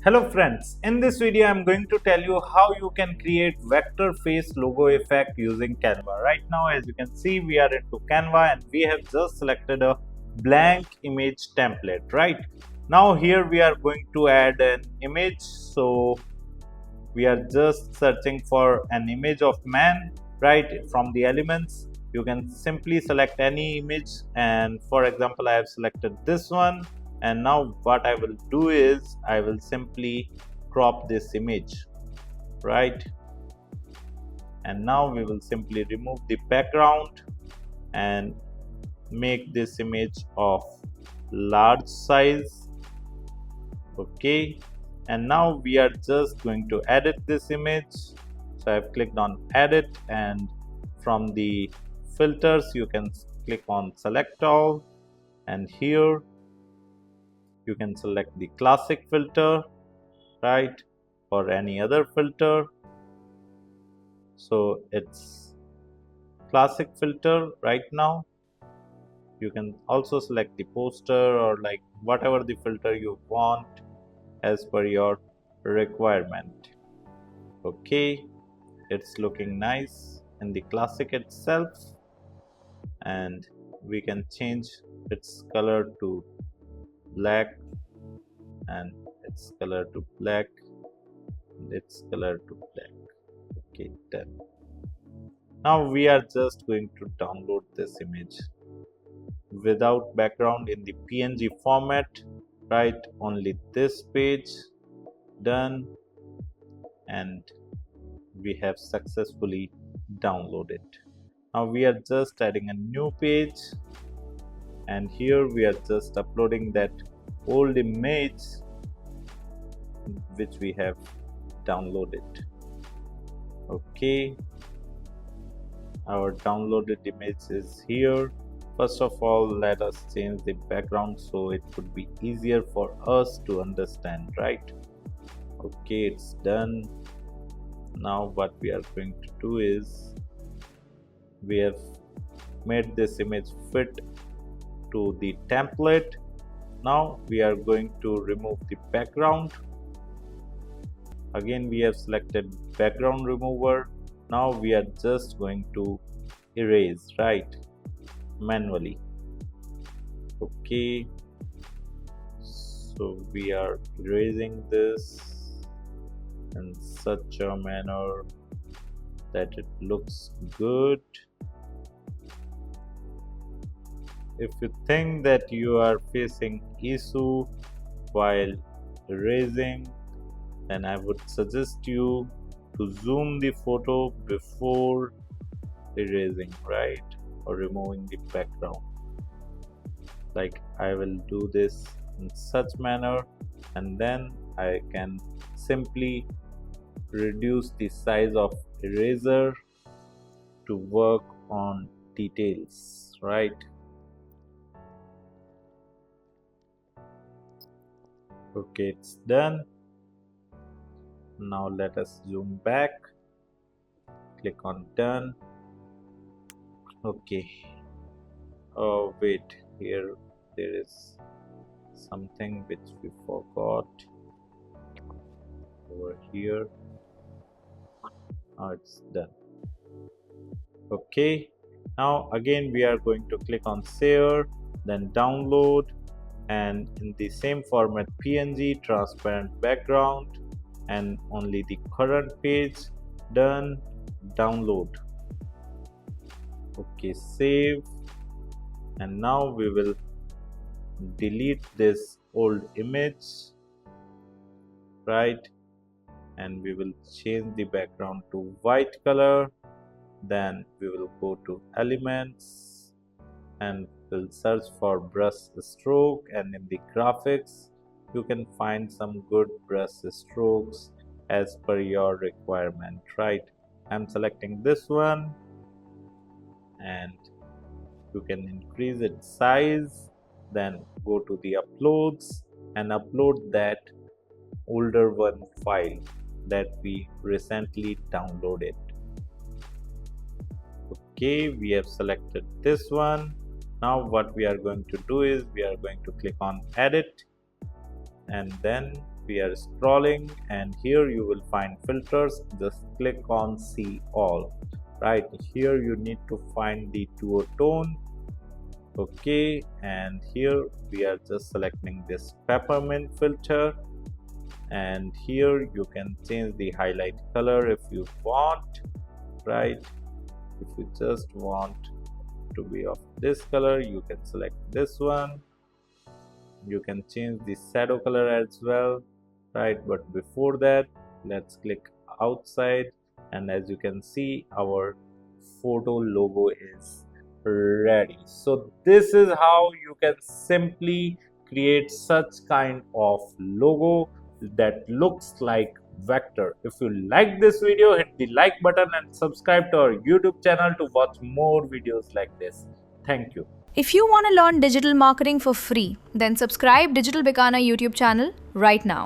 Hello friends, in this video I am going to tell you how you can create vector face logo effect using Canva. Right now as you can see we are into Canva and we have just selected a blank image template, right? Now here we are going to add an image, so we are just searching for an image of man, right? From the elements you can simply select any image, and for example I have selected this one. And now what I will do is I will simply crop this image, right? And now we will simply remove the background and make this image of large size. Okay, and now we are just going to edit this image. So I've clicked on edit, and from the filters you can click on select all, and here you can select the classic filter, right, or any other filter. So it's classic filter right now. You can also select the poster or like whatever the filter you want as per your requirement. Okay, it's looking nice in the classic itself, and we can change its color to black, and its color to black, and its color to black. Okay, done. Now we are just going to download this image without background in the PNG format, right? Only this page. Done. And we have successfully downloaded. Now we are just adding a new page, and here we are just uploading that old image which we have downloaded. Okay, our downloaded image is here. First of all, let us change the background so it would be easier for us to understand, right? Okay, it's done. Now what we are going to do is we have made this image fit to the template. Now we are going to remove the background. Again we have selected background remover. Now we are just going to erase, right, manually. Okay, so we are erasing this in such a manner that it looks good. If you think that you are facing issue while erasing, then I would suggest you to zoom the photo before erasing, right, or removing the background. Like I will do this in such manner, and then I can simply reduce the size of eraser to work on details, right? Okay, it's done. Now let us zoom back, click on done. Okay, oh wait, here there is something which we forgot over here. Now it's done. Okay, now again we are going to click on share, then download, and in the same format PNG, transparent background, and only the current page. Done. Download. Okay, save, and now we will delete this old image, right, and we will change the background to white color. Then we will go to elements and we'll search for brush stroke, and in the graphics you can find some good brush strokes as per your requirement, right? I'm selecting this one, and you can increase its size, then go to the uploads and upload that older one file that we recently downloaded. Okay, we have selected this one. Now what we are going to do is we are going to click on edit, and then we are scrolling, and here you will find filters. Just click on see all. Right here you need to find the duotone. Okay, and here we are just selecting this peppermint filter, and here you can change the highlight color if you want. Right, if you just want to be of this color, you can select this one. You can change the shadow color as well. Right, but before that, let's click outside, and as you can see, our photo logo is ready. So this is how you can simply create such kind of logo that looks like vector. If you like this video, hit the like button and subscribe to our YouTube channel to watch more videos like this. Thank you. If you want to learn digital marketing for free, then subscribe Digital Bikana YouTube channel right now.